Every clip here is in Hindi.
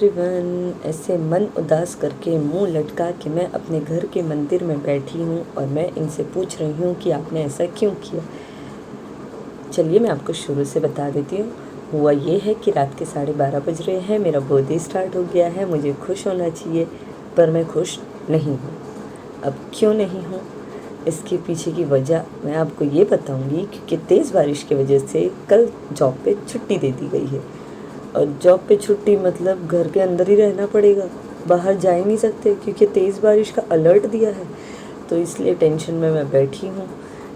एवरीवन, ऐसे मन उदास करके मुंह लटका के मैं अपने घर के मंदिर में बैठी हूँ और मैं इनसे पूछ रही हूँ कि आपने ऐसा क्यों किया। चलिए मैं आपको शुरू से बता देती हूँ। हुआ ये है कि रात के 12:30 बज रहे हैं, मेरा बर्थडे स्टार्ट हो गया है, मुझे खुश होना चाहिए पर मैं खुश नहीं हूँ। अब क्यों नहीं हूँ, इसके पीछे की वजह मैं आपको ये बताऊँगी, क्योंकि तेज़ बारिश की वजह से कल जॉब पे छुट्टी दे दी गई है। और जॉब पे छुट्टी मतलब घर के अंदर ही रहना पड़ेगा, बाहर जा ही नहीं सकते क्योंकि तेज़ बारिश का अलर्ट दिया है। तो इसलिए टेंशन में मैं बैठी हूँ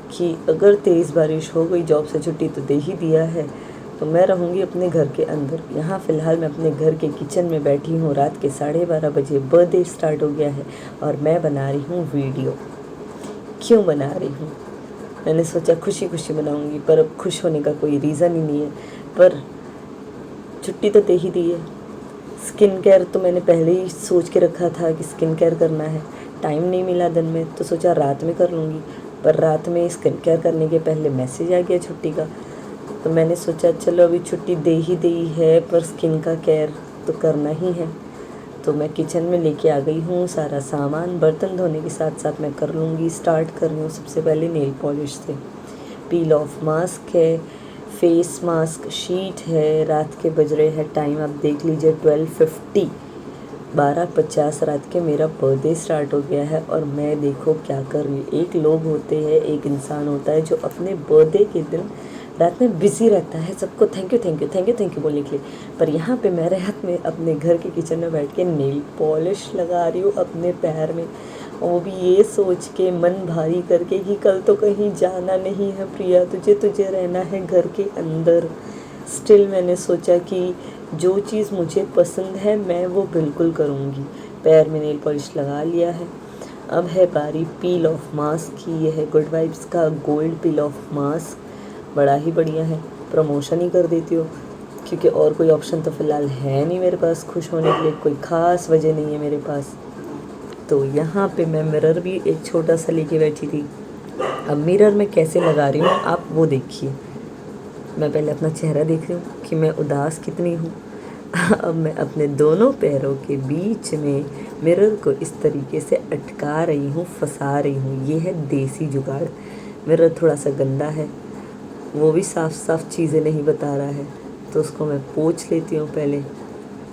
कि अगर तेज़ बारिश हो गई, जॉब से छुट्टी तो दे ही दिया है, तो मैं रहूँगी अपने घर के अंदर। यहाँ फ़िलहाल मैं अपने घर के किचन में बैठी हूँ। रात के 12:30 बजे बर्थडे स्टार्ट हो गया है और मैं बना रही हूँ वीडियो। क्यों बना रही हूँ, मैंने सोचा खुशी खुशी बनाऊँगी, पर अब खुश होने का कोई रीज़न ही नहीं है। पर छुट्टी तो दे ही दी है। स्किन केयर तो मैंने पहले ही सोच के रखा था कि स्किन केयर करना है। टाइम नहीं मिला दिन में तो सोचा रात में कर लूँगी, पर रात में स्किन केयर करने के पहले मैसेज आ गया छुट्टी का। तो मैंने सोचा चलो अभी छुट्टी दे ही दी है पर स्किन का केयर तो करना ही है। तो मैं किचन में लेके आ गई हूँ सारा सामान। बर्तन धोने के साथ साथ मैं कर लूँगी। स्टार्ट कर रही हूँ सबसे पहले नेल पॉलिश से। पील ऑफ मास्क है, फेस मास्क शीट है। रात के बज रहे हैं, टाइम आप देख लीजिए 12:50, 12:50 रात के मेरा बर्थडे स्टार्ट हो गया है और मैं देखो क्या कर रही हूँ। एक लोग होते हैं, एक इंसान होता है जो अपने बर्थडे के दिन रात में बिज़ी रहता है सबको thank you thank you thank you thank you बोलने के लिए, पर यहाँ पे मैं रात में अपने घर के किचन में बैठ के नेल पॉलिश लगा रही हूँ अपने पैर में। और वो भी ये सोच के मन भारी करके कि कल तो कहीं जाना नहीं है प्रिया, तुझे रहना है घर के अंदर। स्टिल मैंने सोचा कि जो चीज़ मुझे पसंद है मैं वो बिल्कुल करूँगी। पैर में नेल पॉलिश लगा लिया है। अब है बारी पील ऑफ मास्क की। यह है गुड वाइब्स का गोल्ड पील ऑफ मास्क, बड़ा ही बढ़िया है। प्रमोशन ही कर देती हो क्योंकि और कोई ऑप्शन तो फ़िलहाल है नहीं मेरे पास। खुश होने के लिए कोई ख़ास वजह नहीं है मेरे पास। तो यहाँ पे मैं मिरर भी एक छोटा सा लेके बैठी थी। अब मिरर में कैसे लगा रही हूँ आप वो देखिए। मैं पहले अपना चेहरा देख रही हूँ कि मैं उदास कितनी हूँ। अब मैं अपने दोनों पैरों के बीच में मिरर को इस तरीके से अटका रही हूँ, फंसा रही हूँ। ये है देसी जुगाड़। मिरर थोड़ा सा गंदा है, वो भी साफ साफ चीज़ें नहीं बता रहा है, तो उसको मैं पोंछ लेती हूँ पहले।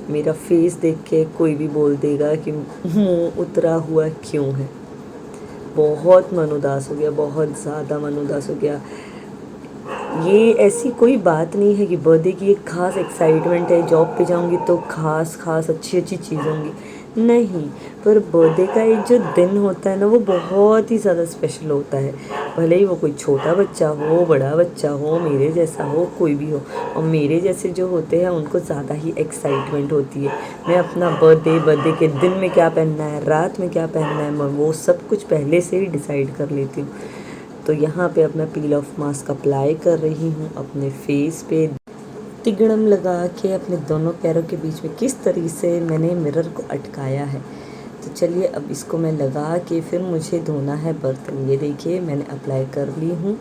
मेरा फेस देख के कोई भी बोल देगा कि मुंह उतरा हुआ क्यों है। बहुत मन उदास हो गया, बहुत ज़्यादा मन उदास हो गया। ये ऐसी कोई बात नहीं है कि बर्थडे की एक ख़ास एक्साइटमेंट है, जॉब पे जाऊंगी तो ख़ास अच्छी चीज़ होंगी, नहीं। पर बर्थडे का एक जो दिन होता है ना, वो बहुत ही ज़्यादा स्पेशल होता है। भले ही वो कोई छोटा बच्चा हो, बड़ा बच्चा हो, मेरे जैसा हो, कोई भी हो। और मेरे जैसे जो होते हैं उनको ज़्यादा ही एक्साइटमेंट होती है। मैं अपना बर्थडे के दिन में क्या पहनना है, रात में क्या पहनना है, मैं वो सब कुछ पहले से ही डिसाइड कर लेती हूँ। तो यहाँ पे अपना पील ऑफ मास्क अप्लाई कर रही हूँ अपने फेस पे। तिगड़म लगा के अपने दोनों पैरों के बीच में किस तरीके से मैंने मिरर को अटकाया है। तो चलिए अब इसको मैं लगा के फिर मुझे धोना है बर्तन। ये देखिए मैंने अप्लाई कर ली हूँ,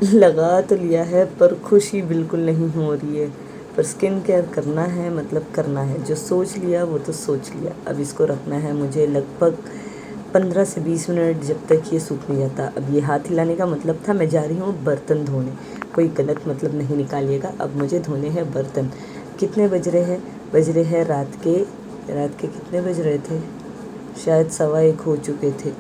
लगा तो लिया है पर खुशी बिल्कुल नहीं हो रही है। पर स्किन केयर करना है, मतलब करना है। जो सोच लिया वो तो सोच लिया। अब इसको रखना है मुझे लगभग 15 से 20 मिनट, जब तक ये सूख नहीं जाता। अब ये हाथ हिलाने का मतलब था मैं जा रही हूँ बर्तन धोने, कोई गलत मतलब नहीं निकालिएगा। अब मुझे धोने हैं बर्तन। कितने बज रहे हैं, बज रहे हैं रात के कितने बज रहे थे, शायद 1:15 हो चुके थे।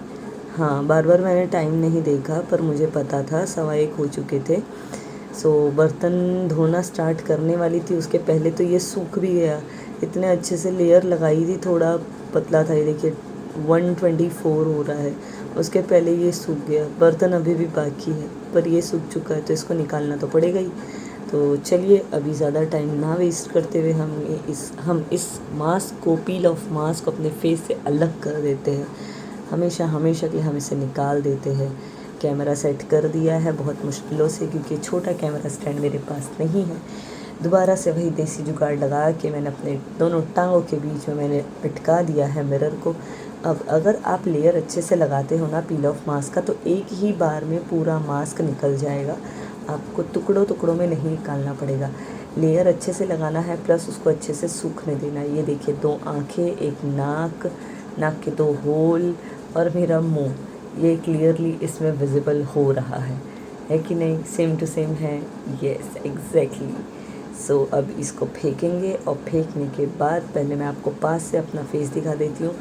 हाँ, बार बार मैंने टाइम नहीं देखा पर मुझे पता था 1:15 हो चुके थे। सो बर्तन धोना स्टार्ट करने वाली थी, उसके पहले तो ये सूख भी गया। इतने अच्छे से लेयर लगाई थी, थोड़ा पतला था। ये देखिए 124 हो रहा है, उसके पहले ये सूख गया। बर्तन अभी भी बाकी है पर ये सूख चुका है, तो इसको निकालना तो पड़ेगा ही। तो चलिए अभी ज़्यादा टाइम ना वेस्ट करते हुए हम इस मास्क को, पील ऑफ मास्क को अपने फेस से अलग कर देते हैं। हमेशा के हम इसे निकाल देते हैं। कैमरा सेट कर दिया है बहुत मुश्किलों से, क्योंकि छोटा कैमरा स्टैंड मेरे पास नहीं है। दोबारा से वही देसी जुगाड़ लगा के मैंने अपने दोनों टांगों के बीच में मैंने अटका दिया है मिरर को। अब अगर आप लेयर अच्छे से लगाते हो ना पील ऑफ मास्क का, तो एक ही बार में पूरा मास्क निकल जाएगा, आपको टुकड़ों में नहीं निकालना पड़ेगा। लेयर अच्छे से लगाना है, प्लस उसको अच्छे से सूखने देना है। ये देखिए 2 आँखें, एक नाक, नाक के 2 होल और मेरा मुंह, ये क्लियरली इसमें विजिबल हो रहा है कि नहीं? सेम टू सेम है। Yes exactly. सो अब इसको फेंकेंगे और फेंकने के बाद पहले मैं आपको पास से अपना फेस दिखा देती हूँ।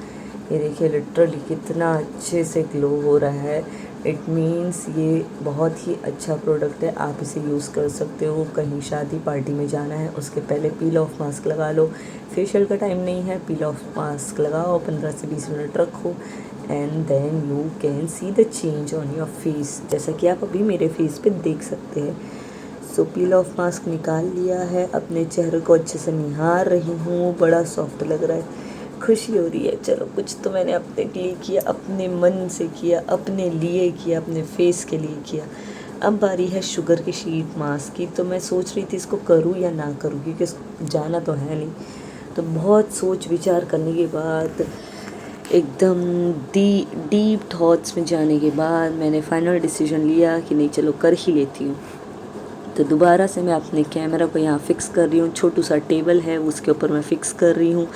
ये देखिए लिटरली कितना अच्छे से ग्लो हो रहा है। इट मीन्स ये बहुत ही अच्छा प्रोडक्ट है, आप इसे यूज़ कर सकते हो। कहीं शादी पार्टी में जाना है उसके पहले पील ऑफ मास्क लगा लो। फेशियल का टाइम नहीं है, पील ऑफ मास्क लगाओ, 15 से 20 मिनट रखो and then you can see the change on your face, जैसा कि आप अभी मेरे फेस पे देख सकते हैं। सो पील ऑफ मास्क निकाल लिया है, अपने चेहरे को अच्छे से निहार रही हूँ, बड़ा सॉफ्ट लग रहा है, खुशी हो रही है। चलो कुछ तो मैंने अपने लिए किया, अपने मन से किया, अपने लिए किया, अपने फेस के लिए किया। अब बारी है शुगर की शीट मास्क की। तो मैं सोच रही थी इसको करूँ या ना करूँ, क्योंकि जाना तो है नहीं। तो बहुत सोच विचार करने के बाद, एकदम डीप थॉट्स में जाने के बाद मैंने फाइनल डिसीजन लिया कि नहीं चलो कर ही लेती हूँ। तो दोबारा से मैं अपने कैमरा को यहाँ फ़िक्स कर रही हूँ। छोटू सा टेबल है उसके ऊपर मैं फ़िक्स कर रही हूँ।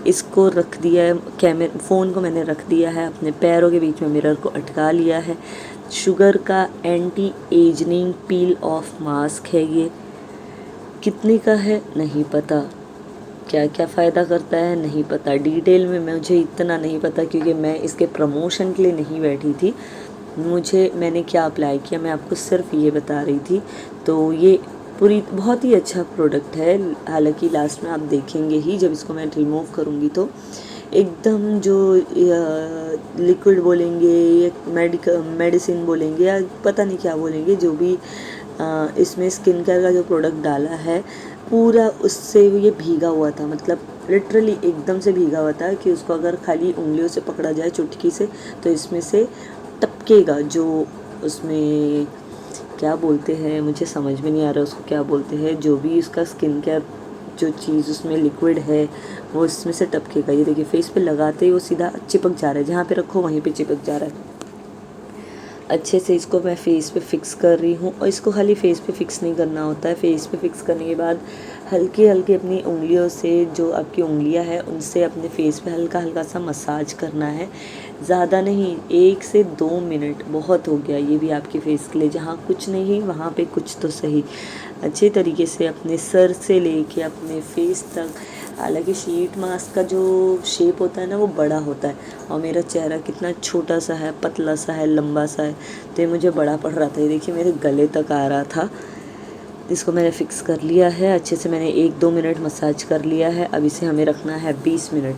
इसको रख दिया है, फ़ोन को मैंने रख दिया है, अपने पैरों के बीच में मिरर को अटका लिया है। शुगर का anti ageing peel of mask है ये। कितने का है नहीं पता, क्या क्या फ़ायदा करता है नहीं पता, डिटेल में मुझे इतना नहीं पता, क्योंकि मैं इसके प्रमोशन के लिए नहीं बैठी थी। मैंने क्या अप्लाई किया मैं आपको सिर्फ ये बता रही थी। तो ये पूरी बहुत ही अच्छा प्रोडक्ट है। हालांकि लास्ट में आप देखेंगे ही, जब इसको मैं रिमूव करूँगी तो एकदम जो लिक्विड बोलेंगे या मेडिसिन बोलेंगे या पता नहीं क्या बोलेंगे, जो भी इसमें स्किन केयर का जो प्रोडक्ट डाला है पूरा उससे ये भीगा हुआ था, मतलब लिटरली एकदम से भीगा हुआ था कि उसको अगर खाली उंगलियों से पकड़ा जाए चुटकी से तो इसमें से टपकेगा। जो उसमें क्या बोलते हैं मुझे समझ में नहीं आ रहा उसको क्या बोलते हैं, जो भी उसका स्किन केयर जो चीज़ उसमें लिक्विड है वो इसमें से टपकेगा। ये देखिए फेस पे लगाते ही वो सीधा चिपक जा रहा है, जहाँ पे रखो वहीं पे चिपक जा रहा है। अच्छे से इसको मैं फेस पे फिक्स कर रही हूँ। और इसको खाली फेस पे फिक्स नहीं करना होता है, फेस पे फिक्स करने के बाद हल्के हल्के अपनी उंगलियों से, जो आपकी उंगलियां हैं उनसे अपने फेस पे हल्का हल्का सा मसाज करना है। ज़्यादा नहीं, 1 से 2 मिनट बहुत हो गया ये भी आपके फेस के लिए। जहाँ कुछ नहीं वहाँ पे कुछ तो सही, अच्छे तरीके से अपने सर से लेके अपने फेस तक। हालांकि शीट मास्क का जो शेप होता है ना वो बड़ा होता है, और मेरा चेहरा कितना छोटा सा है, पतला सा है, लंबा सा है, तो ये मुझे बड़ा पड़ रहा था। ये देखिए मेरे गले तक आ रहा था। इसको मैंने फ़िक्स कर लिया है अच्छे से, मैंने 1-2 मिनट मसाज कर लिया है। अब इसे हमें रखना है 20 मिनट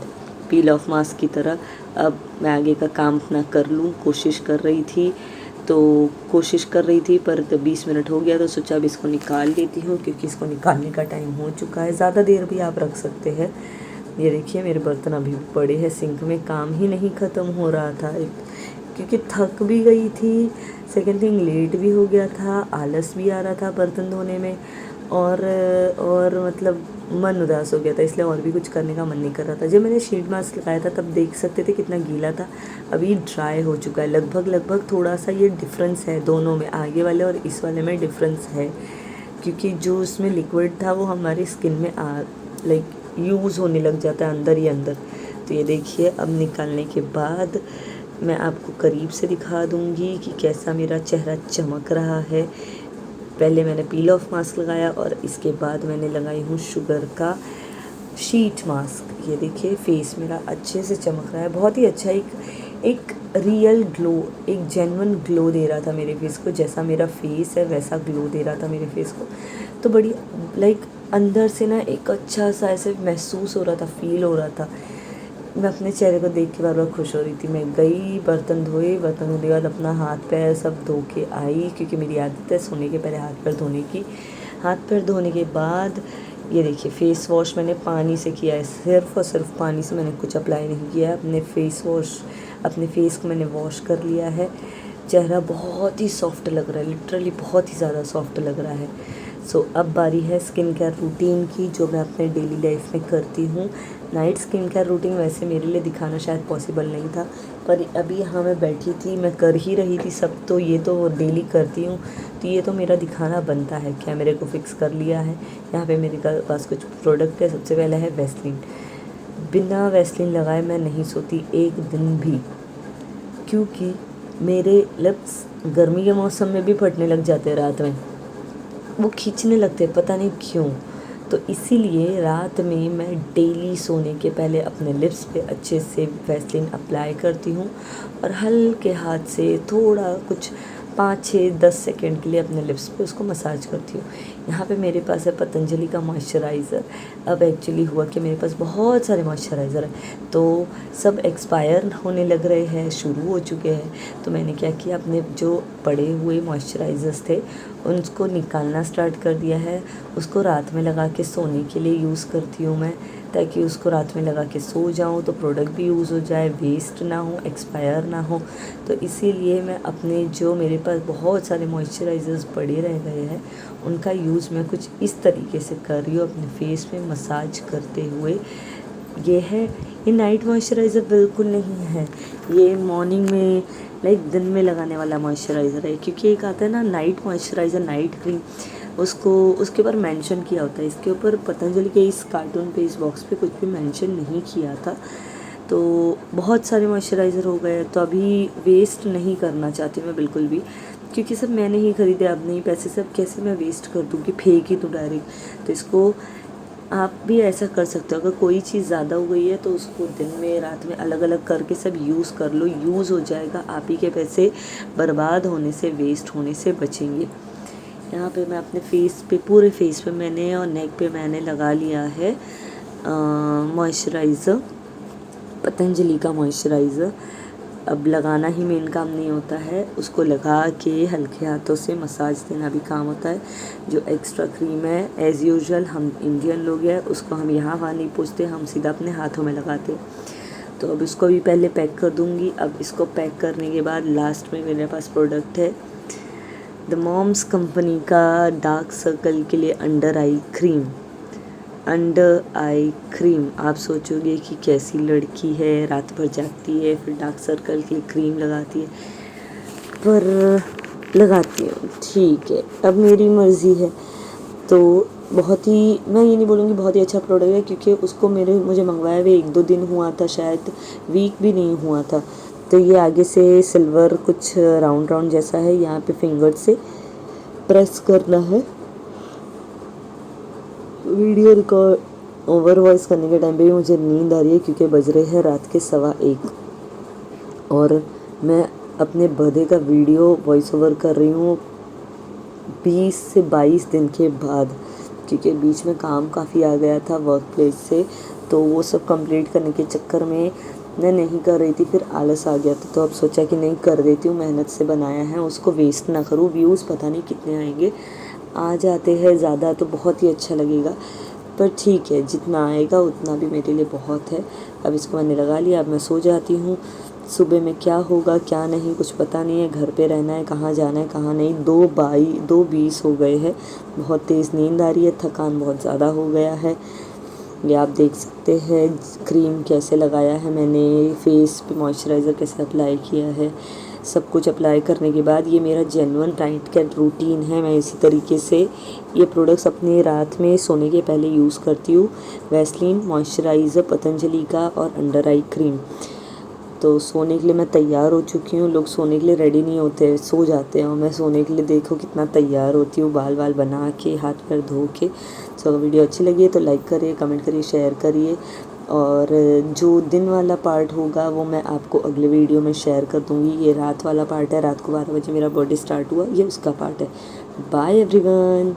पील ऑफ मास्क की तरह। अब मैं आगे का काम अपना कर लूँ, कोशिश कर रही थी पर तो 20 मिनट हो गया, तो सोचा अब इसको निकाल लेती हूँ, क्योंकि इसको निकालने का टाइम हो चुका है। ज़्यादा देर भी आप रख सकते हैं। ये देखिए मेरे बर्तन अभी भी पड़े हैं सिंक में, काम ही नहीं ख़त्म हो रहा था, क्योंकि थक भी गई थी। सेकेंड थिंग लेट भी हो गया था, आलस भी आ रहा था बर्तन धोने में, और मतलब मन उदास हो गया था, इसलिए और भी कुछ करने का मन नहीं कर रहा था। जब मैंने शीट मास्क लगाया था तब देख सकते थे कितना गीला था, अभी ड्राई हो चुका है लगभग। थोड़ा सा ये डिफरेंस है दोनों में, आगे वाले और इस वाले में डिफरेंस है, क्योंकि जो उसमें लिक्विड था वो हमारी स्किन में लाइक यूज़ होने लग जाता है अंदर ही अंदर। तो ये देखिए अब निकालने के बाद मैं आपको करीब से दिखा दूँगी कि कैसा मेरा चेहरा चमक रहा है। पहले मैंने पील ऑफ मास्क लगाया और इसके बाद मैंने लगाई हूँ शुगर का शीट मास्क। ये देखिए फेस मेरा अच्छे से चमक रहा है, बहुत ही अच्छा, एक रियल ग्लो, एक जेन्युइन ग्लो दे रहा था मेरे फेस को। जैसा मेरा फेस है वैसा ग्लो दे रहा था मेरे फेस को। तो बड़ी लाइक अंदर से ना एक अच्छा सा ऐसे महसूस हो रहा था, फील हो रहा था। मैं अपने चेहरे को देख के बार बार खुश हो रही थी। मैं गई, बर्तन धोने के बाद अपना हाथ पैर सब धो के आई, क्योंकि मेरी आदत है सोने के पहले हाथ पैर धोने की। हाथ पैर धोने के बाद ये देखिए फेस वॉश मैंने पानी से किया है, सिर्फ और सिर्फ पानी से, मैंने कुछ अप्लाई नहीं किया है। अपने फेस को मैंने वॉश कर लिया है। चेहरा बहुत ही सॉफ्ट लग रहा है, लिटरली बहुत ही ज़्यादा सॉफ्ट लग रहा है। सो अब बारी है स्किन केयर रूटीन की, जो मैं अपने डेली लाइफ में करती हूँ। नाइट स्किन केयर रूटीन वैसे मेरे लिए दिखाना शायद पॉसिबल नहीं था, पर अभी यहाँ मैं बैठी थी, मैं कर ही रही थी सब, तो ये तो डेली करती हूँ। तो ये तो मेरा दिखाना बनता है, कैमरे को फिक्स कर लिया है। यहाँ पे मेरे पास कुछ प्रोडक्ट है। सबसे पहला है वैसलीन। बिना वैसलीन लगाए मैं नहीं सोती एक दिन भी, क्योंकि मेरे लिप्स गर्मी के मौसम में भी फटने लग जाते हैं रात में, वो खींचने लगते हैं, पता नहीं क्यों। तो इसीलिए रात में मैं डेली सोने के पहले अपने लिप्स पे अच्छे से वैसलीन अप्लाई करती हूँ और हल्के हाथ से थोड़ा कुछ 5-6-10 सेकेंड के लिए अपने लिप्स पे उसको मसाज करती हूँ। यहाँ पे मेरे पास है पतंजलि का मॉइस्चराइज़र। अब एक्चुअली हुआ कि मेरे पास बहुत सारे मॉइस्चराइज़र हैं, तो सब एक्सपायर होने लग रहे हैं, शुरू हो चुके हैं। तो मैंने क्या किया, अपने जो पड़े हुए मॉइस्चराइज़र्स थे उनको निकालना स्टार्ट कर दिया है। उसको रात में लगा के सोने के लिए यूज़ करती हूँ मैं, ताकि उसको रात में लगा के सो जाऊँ तो प्रोडक्ट भी यूज़ हो जाए, वेस्ट ना हो, एक्सपायर ना हो। तो इसीलिए मैं अपने जो मेरे पास बहुत सारे मॉइस्चराइज़र्स पड़े रह गए हैं उनका यूज़ मैं कुछ इस तरीके से कर रही हूँ अपने फेस पे मसाज करते हुए। ये नाइट मॉइस्चराइज़र बिल्कुल नहीं है, ये मॉर्निंग में लाइक दिन में लगाने वाला मॉइस्चराइज़र है। क्योंकि एक आता है ना नाइट मॉइस्चराइज़र, नाइट क्रीम, उसको उसके ऊपर मेंशन किया होता है। इसके ऊपर पतंजलि के इस कार्टून पे, इस बॉक्स पे कुछ भी मेंशन नहीं किया था। तो बहुत सारे मॉइस्चराइज़र हो गए, तो अभी वेस्ट नहीं करना चाहती मैं बिल्कुल भी, क्योंकि सब मैंने ही ख़रीदे। अब नहीं पैसे सब कैसे मैं वेस्ट कर दूँगी, फेंक ही तो डायरेक्ट। तो इसको आप भी ऐसा कर सकते हो, अगर कोई चीज़ ज़्यादा हो गई है तो उसको दिन में रात में अलग अलग करके सब यूज़ कर लो, यूज़ हो जाएगा। आप ही के पैसे बर्बाद होने से, वेस्ट होने से बचेंगे। यहाँ पे मैं अपने फेस पे, पूरे फेस पे मैंने और नेक पे मैंने लगा लिया है मॉइस्चराइज़र, पतंजलि का मॉइस्चराइज़र। अब लगाना ही मेन काम नहीं होता है, उसको लगा के हल्के हाथों से मसाज देना भी काम होता है। जो एक्स्ट्रा क्रीम है एज़ यूजुअल हम इंडियन लोग हैं, उसको हम यहाँ वहाँ नहीं पूछते, हम सीधा अपने हाथों में लगाते। तो अब इसको भी पहले पैक कर दूँगी। अब इसको पैक करने के बाद लास्ट में मेरे पास प्रोडक्ट है द मॉम्स कंपनी का डार्क सर्कल के लिए under eye cream. Under eye cream, आप सोचोगे कि कैसी लड़की है, रात भर जागती है फिर डार्क सर्कल की क्रीम लगाती है, पर लगाती हूँ, ठीक है, अब मेरी मर्ज़ी है। तो बहुत ही, मैं ये नहीं बोलूँगी बहुत ही अच्छा प्रोडक्ट है, क्योंकि उसको मुझे मंगवाया हुए 1-2 दिन हुआ था, शायद वीक भी नहीं हुआ था। तो ये आगे से सिल्वर कुछ राउंड राउंड जैसा है, यहाँ पे फिंगर से प्रेस करना है। वीडियो रिकॉर्ड ओवर वॉइस करने के टाइम पे भी मुझे नींद आ रही है, क्योंकि बज रहे हैं रात के 1:15 और मैं अपने बर्थडे का वीडियो वॉइस ओवर कर रही हूँ 20 से 22 दिन के बाद, क्योंकि बीच में काम काफ़ी आ गया था वर्क प्लेस से, तो वो सब कंप्लीट करने के चक्कर में मैं नहीं कर रही थी, फिर आलस आ गया था। तो अब सोचा कि नहीं, कर देती हूँ, मेहनत से बनाया है, उसको वेस्ट ना करूँ। व्यूज़ पता नहीं कितने आएंगे, आ जाते हैं ज़्यादा तो बहुत ही अच्छा लगेगा, पर ठीक है, जितना आएगा उतना भी मेरे लिए बहुत है। अब इसको मैंने लगा लिया, अब मैं सो जाती हूँ। सुबह में क्या होगा क्या नहीं कुछ पता नहीं है, घर पे रहना है, कहाँ जाना है कहाँ नहीं। 2:20 हो गए हैं, बहुत तेज़ नींद आ रही है, थकान बहुत ज़्यादा हो गया है। ये आप देख सकते हैं क्रीम कैसे लगाया है मैंने, फेस पे मॉइस्चराइज़र कैसे अप्लाई किया है। सब कुछ अप्लाई करने के बाद ये मेरा जेन्युइन नाइट का रूटीन है। मैं इसी तरीके से ये प्रोडक्ट्स अपने रात में सोने के पहले यूज़ करती हूँ। वैसलीन, मॉइस्चराइज़र पतंजलि का और अंडर आई क्रीम। तो सोने के लिए मैं तैयार हो चुकी हूँ। लोग सोने के लिए रेडी नहीं होते, सो जाते हैं, और मैं सोने के लिए देखो कितना तैयार होती हूँ, बाल बाल बना के, हाथ पैर धो के। सो अगर वीडियो अच्छी लगी है तो लाइक करिए, कमेंट करिए, शेयर करिए। और जो दिन वाला पार्ट होगा वो मैं आपको अगले वीडियो में शेयर कर दूँगी। ये रात वाला पार्ट है, रात को 12 बजे मेरा बर्थडे स्टार्ट हुआ, ये उसका पार्ट है। Bye everyone.